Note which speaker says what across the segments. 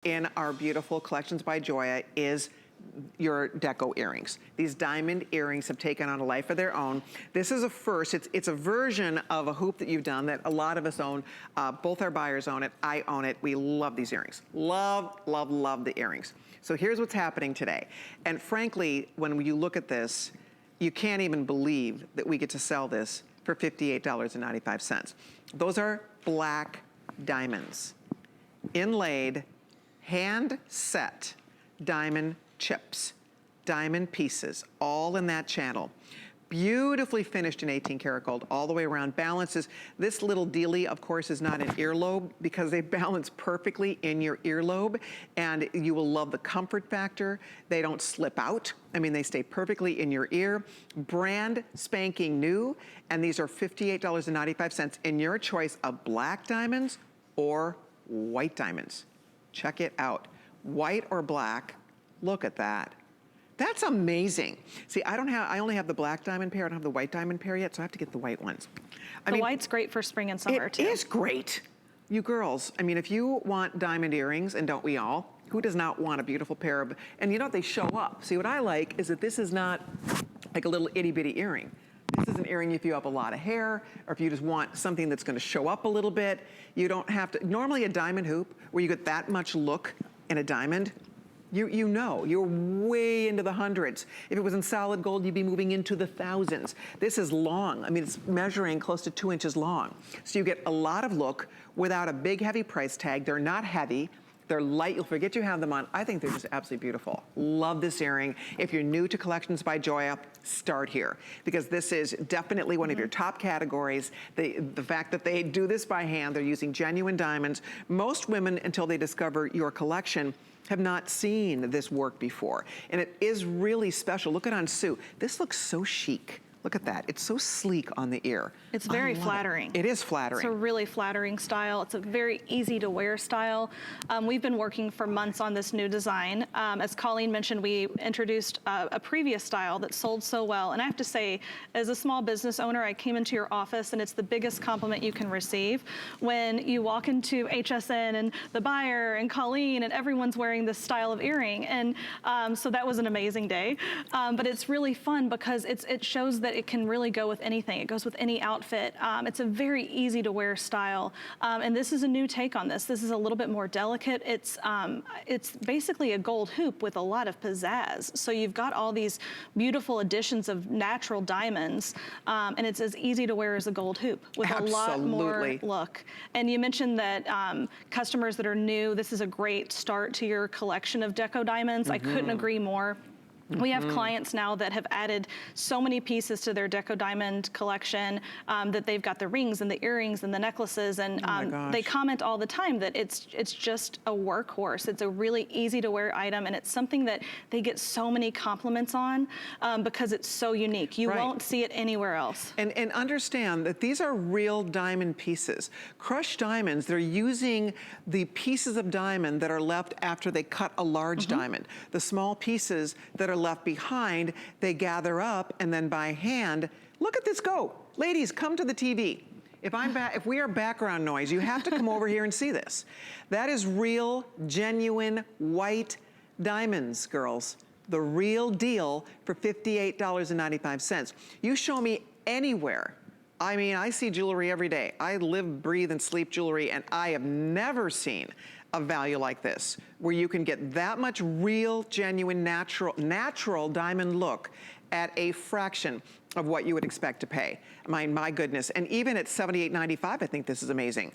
Speaker 1: in our beautiful Collections by Joya is your Deco earrings. These diamond earrings have taken on a life of their own. This is a first. It's a version of a hoop that you've done that a lot of us own. Both our buyers own it. I own it. We love these earrings. Love, love, love the earrings. So here's what's happening today. And frankly, when you look at this, you can't even believe that we get to sell this for $58.95. Those are black diamonds, inlaid, hand set diamond chips, diamond pieces, all in that channel. Beautifully finished in 18 karat gold all the way around. Balances. This little dealie, of course, is not an earlobe because they balance perfectly in your earlobe, and you will love the comfort factor. They don't slip out. I mean, they stay perfectly in your ear. Brand spanking new, and these are $58.95 in your choice of black diamonds or white diamonds. Check it out. White or black. Look at that. That's amazing. See, I only have the black diamond pair. I don't have the white diamond pair yet, so I have to get the white ones. I mean,
Speaker 2: white's great for spring and summer, too.
Speaker 1: It is great. You girls, I mean, if you want diamond earrings, and don't we all, who does not want a beautiful pair of, and you know, they show up. See, what I like is that this is not like a little itty bitty earring. This is an earring if you have a lot of hair, or if you just want something that's gonna show up a little bit. You don't have to, normally a diamond hoop, where you get that much look in a diamond, you know, you're way into the hundreds. If it was in solid gold, you'd be moving into the thousands. This is long. I mean, it's measuring close to 2 inches long. So you get a lot of look without a big, heavy price tag. They're not heavy. They're light. You'll forget you have them on. I think they're just absolutely beautiful. Love this earring. If you're new to Collections by Joya, start here, because this is definitely one of your top categories. The fact that they do this by hand, they're using genuine diamonds. Most women, until they discover your collection, have not seen this work before. And it is really special. Look at on Sue. This looks so chic. Look at that. It's so sleek on the ear.
Speaker 2: It's very flattering.
Speaker 1: It is flattering.
Speaker 2: It's a really flattering style. It's a very easy to wear style. We've been working for months on this new design. As Colleen mentioned, we introduced a previous style that sold so well. And I have to say, as a small business owner, I came into your office and it's the biggest compliment you can receive when you walk into HSN and the buyer and Colleen and everyone's wearing this style of earring. And so that was an amazing day. But it's really fun because it shows that it can really go with anything. It goes with any outfit. It's a very easy to wear style. And this is a new take on this. This is a little bit more delicate. It's basically a gold hoop with a lot of pizzazz. So you've got all these beautiful additions of natural diamonds, and it's as easy to wear as a gold hoop with a lot more look. And you mentioned that customers that are new, this is a great start to your collection of Deco diamonds. I couldn't agree more. We have clients now that have added so many pieces to their Deco Diamond collection that they've got the rings and the earrings and the necklaces, and they comment all the time that it's just a workhorse. It's a really easy to wear item, and it's something that they get so many compliments on because it's so unique. You won't see it anywhere else.
Speaker 1: And understand that these are real diamond pieces. Crushed diamonds, they're using the pieces of diamond that are left after they cut a large diamond. The small pieces that are left behind, they gather up, and then by hand, look at this go. Ladies, come to the TV. If we are background noise, you have to come over here and see this. That is real, genuine, white diamonds, girls. The real deal for $58.95. You show me anywhere. I mean, I see jewelry every day. I live, breathe, and sleep jewelry, and I have never seen a value like this, where you can get that much real, genuine, natural diamond look at a fraction of what you would expect to pay. My goodness. And even at $78.95, I think this is amazing.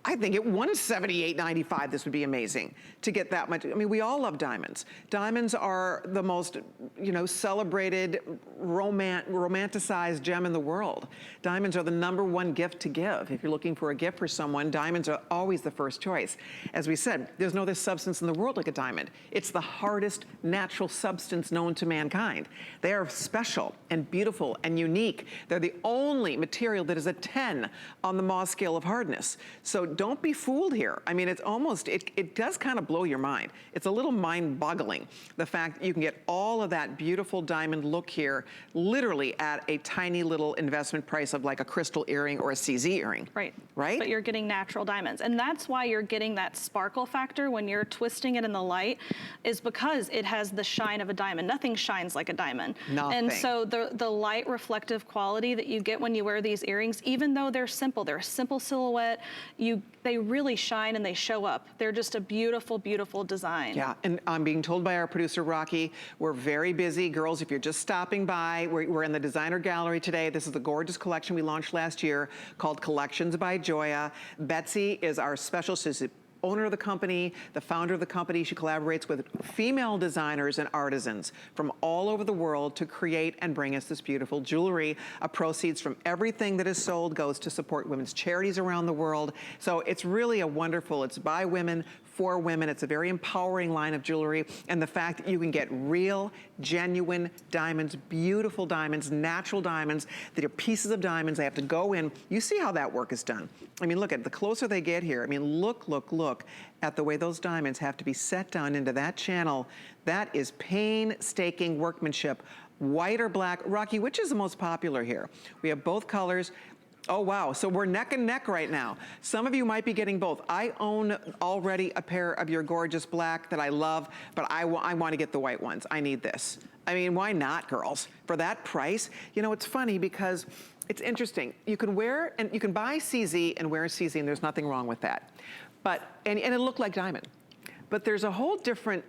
Speaker 1: I think at $178.95, this would be amazing to get that much. I mean, we all love diamonds. Diamonds are the most, you know, celebrated, romanticized gem in the world. Diamonds are the #1 gift to give. If you're looking for a gift for someone, diamonds are always the first choice. As we said, there's no other substance in the world like a diamond. It's the hardest natural substance known to mankind. They are special and beautiful, and and unique. They're the only material that is a 10 on the Mohs scale of hardness. So don't be fooled here. I mean, it's almost, it does kind of blow your mind. It's a little mind-boggling, the fact that you can get all of that beautiful diamond look here, literally at a tiny little investment price of like a crystal earring or a CZ earring.
Speaker 2: Right.
Speaker 1: Right?
Speaker 2: But you're getting natural diamonds. And that's why you're getting that sparkle factor when you're twisting it in the light, is because it has the shine of a diamond. Nothing shines like a diamond.
Speaker 1: Nothing.
Speaker 2: And so the light reflective quality that you get when you wear these earrings, even though they're simple, they're a simple silhouette, they really shine and they show up. They're just a beautiful, beautiful design.
Speaker 1: Yeah, and I'm being told by our producer, Rocky, we're very busy. Girls, if you're just stopping by, we're in the designer gallery today. This is the gorgeous collection we launched last year called Collections by Joya. Betsy is our special owner of the company, the founder of the company. She collaborates with female designers and artisans from all over the world to create and bring us this beautiful jewelry. Proceeds from everything that is sold goes to support women's charities around the world. So it's really a wonderful, it's by women, for women. It's a very empowering line of jewelry. And the fact that you can get real, genuine diamonds, beautiful diamonds, natural diamonds, that are pieces of diamonds. They have to go in. You see how that work is done. I mean, look at the closer they get here. I mean, look at the way those diamonds have to be set down into that channel. That is painstaking workmanship. White or black. Rocky, which is the most popular here? We have both colors. Oh, wow. So we're neck and neck right now. Some of you might be getting both. I own already a pair of your gorgeous black that I love, but I want to get the white ones. I need this. I mean, why not, girls? For that price? You know, it's funny because it's interesting. You can wear, and you can buy CZ and wear a CZ, and there's nothing wrong with that. But, and it looked like diamond. But there's a whole different,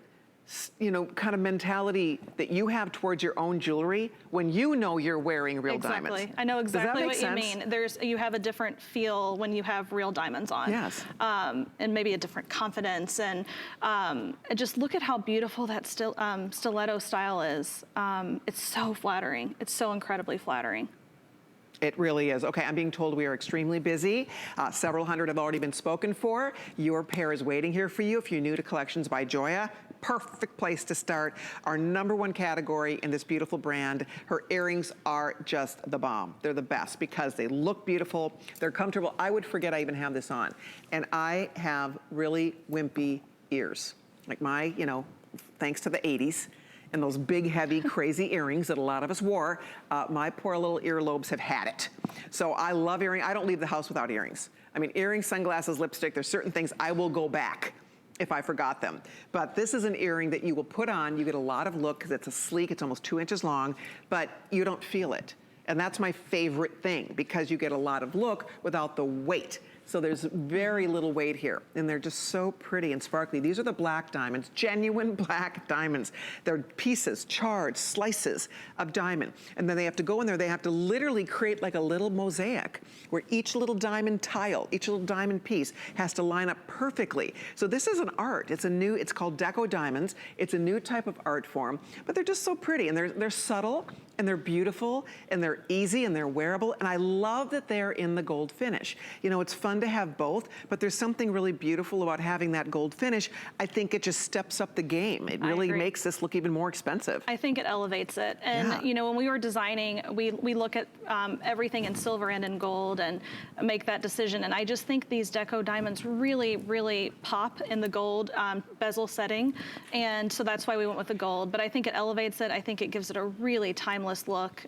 Speaker 1: you know, kind of mentality that you have towards your own jewelry when you know you're wearing real diamonds.
Speaker 2: Exactly. I know exactly what you
Speaker 1: sense?
Speaker 2: mean. You have a different feel when you have real diamonds on.
Speaker 1: Yes.
Speaker 2: And maybe a different confidence. And just look at how beautiful that stiletto style is. It's so flattering. It's so incredibly flattering.
Speaker 1: It really is. Okay, I'm being told we are extremely busy. Several hundred have already been spoken for. Your pair is waiting here for you. If you're new to Collections by Joya, perfect place to start. Our #1 category in this beautiful brand. Her earrings are just the bomb. They're the best because they look beautiful. They're comfortable. I would forget I even have this on. And I have really wimpy ears. Like my, you know, thanks to the 80s. And those big, heavy, crazy earrings that a lot of us wore, my poor little earlobes have had it. So I love earrings. I don't leave the house without earrings. I mean, earrings, sunglasses, lipstick, there's certain things I will go back if I forgot them. But this is an earring that you will put on. You get a lot of look because it's a sleek, it's almost 2 inches long, but you don't feel it. And that's my favorite thing because you get a lot of look without the weight. So there's very little weight here, and they're just so pretty and sparkly. These are the black diamonds, genuine black diamonds. They're pieces, shards, slices of diamond. And then they have to go in there, they have to literally create like a little mosaic where each little diamond tile, each little diamond piece has to line up perfectly. So this is an art. It's called Deco diamonds. It's a new type of art form, but they're just so pretty, and they're subtle, and they're beautiful, and they're easy, and they're wearable, and I love that they're in the gold finish. You know, it's fun to have both, but there's something really beautiful about having that gold finish. I think it just steps up the game. It really makes this look even more expensive.
Speaker 2: I think it elevates it. And you know, when we were designing, we look at everything in silver and in gold and make that decision. And I just think these Deco diamonds really, really pop in the gold bezel setting. And so that's why we went with the gold. But I think it elevates it. I think it gives it a really timeless look.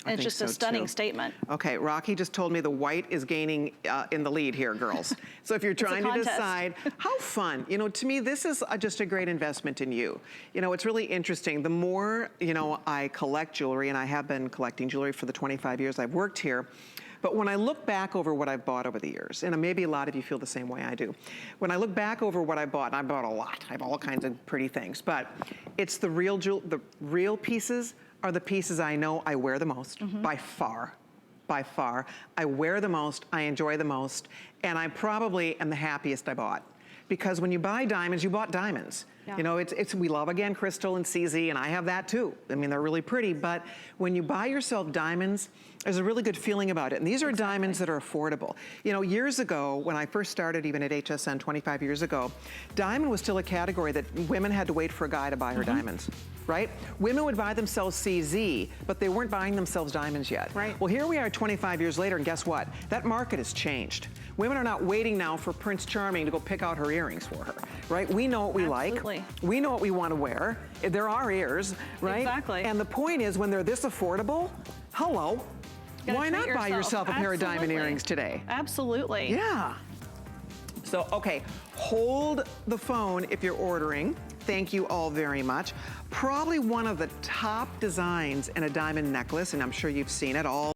Speaker 2: It's just a stunning statement.
Speaker 1: Okay, Rocky just told me the white is gaining in the lead here, girls. So if you're trying to decide, how fun. You know, to me, this is just a great investment in you. You know, it's really interesting. The more, you know, I collect jewelry, and I have been collecting jewelry for the 25 years I've worked here, but when I look back over what I've bought over the years, and maybe a lot of you feel the same way I do, when I look back over what I bought, and I bought a lot, I have all kinds of pretty things, but it's the real pieces are the pieces I know I wear the most, by far. By far. I wear the most, I enjoy the most, and I probably am the happiest I bought. because when you buy diamonds, you bought diamonds.
Speaker 2: Yeah.
Speaker 1: You know, we love, again, crystal and CZ, and I have that too. I mean, they're really pretty, but when you buy yourself diamonds, there's a really good feeling about it. And these are diamonds that are affordable. You know, years ago, when I first started even at HSN 25 years ago, diamond was still a category that women had to wait for a guy to buy her diamonds, right? Women would buy themselves CZ, but they weren't buying themselves diamonds yet.
Speaker 2: Right.
Speaker 1: Well, here we are 25 years later, and guess what? That market has changed. Women are not waiting now for Prince Charming to go pick out her earrings for her, right? We know what we
Speaker 2: Absolutely.
Speaker 1: like. We know what we want to wear. There are ears, right?
Speaker 2: Exactly.
Speaker 1: And the point is, when they're this affordable, hello,
Speaker 2: Gotta
Speaker 1: why not
Speaker 2: treat
Speaker 1: buy yourself a pair of diamond
Speaker 2: Absolutely.
Speaker 1: earrings today?
Speaker 2: Absolutely.
Speaker 1: Yeah. So, okay, hold the phone if you're ordering. Thank you all very much. Probably one of the top designs in a diamond necklace, and I'm sure you've seen it all.